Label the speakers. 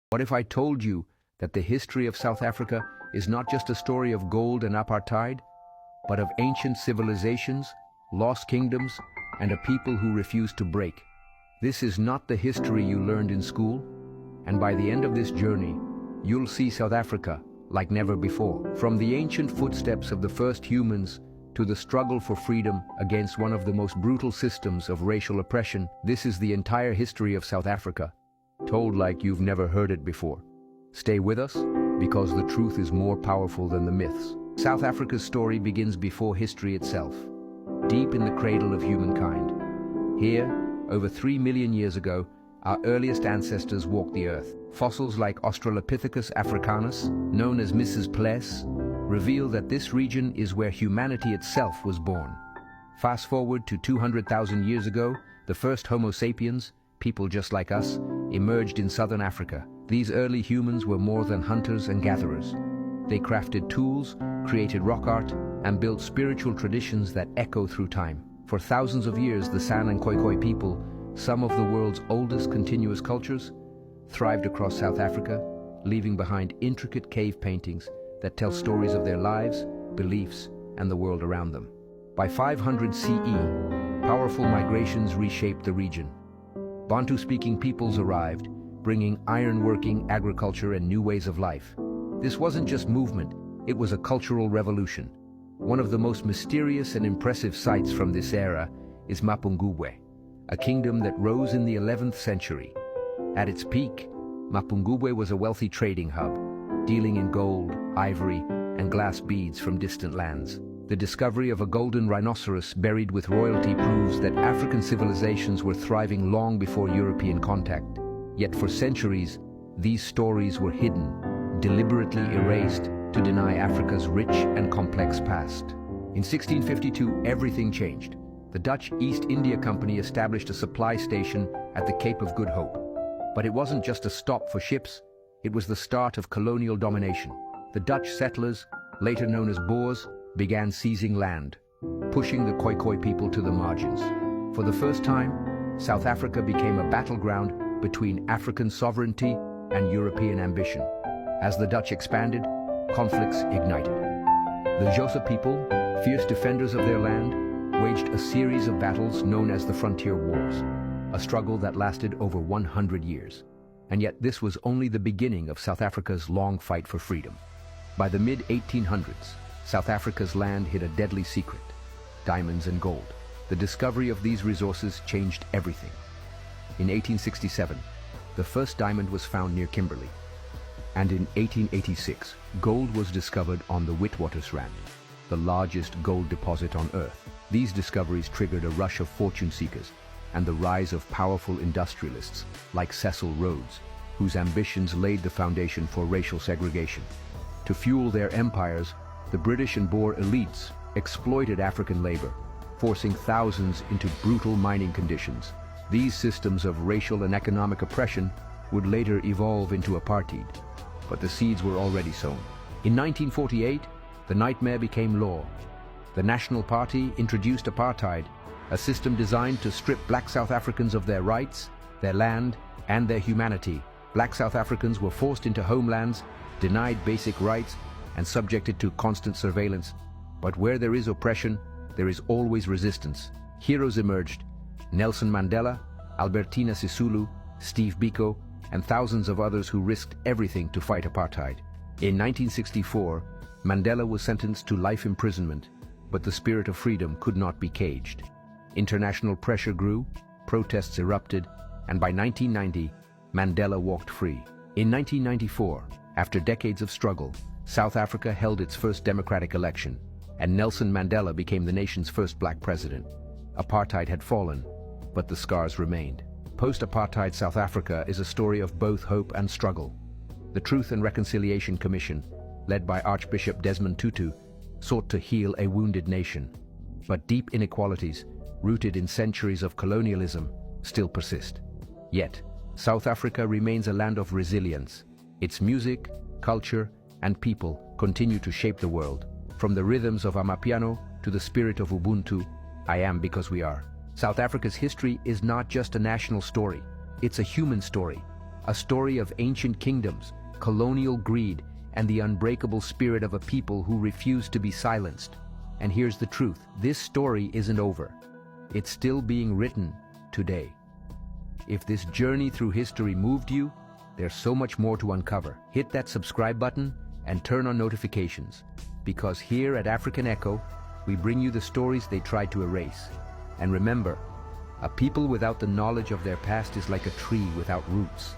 Speaker 1: What if I told you that the history of South Africa is not just a story of gold and apartheid, but of ancient civilizations, lost kingdoms, and a people who refuse to break? This is not the history you learned in school, and by the end of this journey, you'll see South Africa like never before. From the ancient footsteps of the first humans to the struggle for freedom against one of the most brutal systems of racial oppression, this is the entire history of South Africa, told like you've never heard it before. Stay with us, because the truth is more powerful than the myths. South Africa's story begins before history itself, deep in the cradle of humankind. Here, over 3 million years ago, our earliest ancestors walked the earth. Fossils like Australopithecus africanus, known as Mrs. Pless, reveal that this region is where humanity itself was born. Fast forward to 200,000 years ago, the first Homo sapiens, people just like us, emerged in southern Africa. These early humans were more than hunters and gatherers. They crafted tools, created rock art, and built spiritual traditions that echo through time. For thousands of years, the San and Khoikhoi people, some of the world's oldest continuous cultures, thrived across South Africa, leaving behind intricate cave paintings that tell stories of their lives, beliefs, and the world around them. By 500 CE, powerful migrations reshaped the region. Bantu-speaking peoples arrived, bringing ironworking, agriculture, and new ways of life. This wasn't just movement, it was a cultural revolution. One of the most mysterious and impressive sites from this era is Mapungubwe, a kingdom that rose in the 11th century. At its peak, Mapungubwe was a wealthy trading hub, dealing in gold, ivory, and glass beads from distant lands. The discovery of a golden rhinoceros buried with royalty proves that African civilizations were thriving long before European contact. Yet for centuries, these stories were hidden, deliberately erased to deny Africa's rich and complex past. In 1652, everything changed. The Dutch East India Company established a supply station at the Cape of Good Hope. But it wasn't just a stop for ships, it was the start of colonial domination. The Dutch settlers, later known as Boers, began seizing land, pushing the Khoikhoi people to the margins. For the first time, South Africa became a battleground between African sovereignty and European ambition. As the Dutch expanded, conflicts ignited. The Xhosa people, fierce defenders of their land, waged a series of battles known as the Frontier Wars, a struggle that lasted over 100 years. And yet this was only the beginning of South Africa's long fight for freedom. By the mid-1800s, South Africa's land hid a deadly secret: diamonds and gold. The discovery of these resources changed everything. In 1867, the first diamond was found near Kimberley. And in 1886, gold was discovered on the Witwatersrand, the largest gold deposit on Earth. These discoveries triggered a rush of fortune seekers and the rise of powerful industrialists like Cecil Rhodes, whose ambitions laid the foundation for racial segregation. To fuel their empires, the British and Boer elites exploited African labor, forcing thousands into brutal mining conditions. These systems of racial and economic oppression would later evolve into apartheid, but the seeds were already sown. In 1948, the nightmare became law. The National Party introduced apartheid, a system designed to strip black South Africans of their rights, their land, and their humanity. Black South Africans were forced into homelands, denied basic rights, and subjected to constant surveillance. But where there is oppression, there is always resistance. Heroes emerged: Nelson Mandela, Albertina Sisulu, Steve Biko, and thousands of others who risked everything to fight apartheid. In 1964, Mandela was sentenced to life imprisonment, but the spirit of freedom could not be caged. International pressure grew, protests erupted, and by 1990, Mandela walked free. In 1994, after decades of struggle, South Africa held its first democratic election, and Nelson Mandela became the nation's first black president. Apartheid had fallen, but the scars remained. Post-apartheid South Africa is a story of both hope and struggle. The Truth and Reconciliation Commission, led by Archbishop Desmond Tutu, sought to heal a wounded nation. But deep inequalities, rooted in centuries of colonialism, still persist. Yet, South Africa remains a land of resilience. Its music, culture, and people continue to shape the world. From the rhythms of Amapiano to the spirit of Ubuntu, I am because we are. South Africa's history is not just a national story, it's a human story, A story of ancient kingdoms, colonial greed, and the unbreakable spirit of a people who refused to be silenced. And here's the truth, this story isn't over. It's still being written today. If this journey through history moved you, there's so much more to uncover. Hit that subscribe button and turn on notifications, because here at African Echo, we bring you the stories they tried to erase. And remember, a people without the knowledge of their past is like a tree without roots.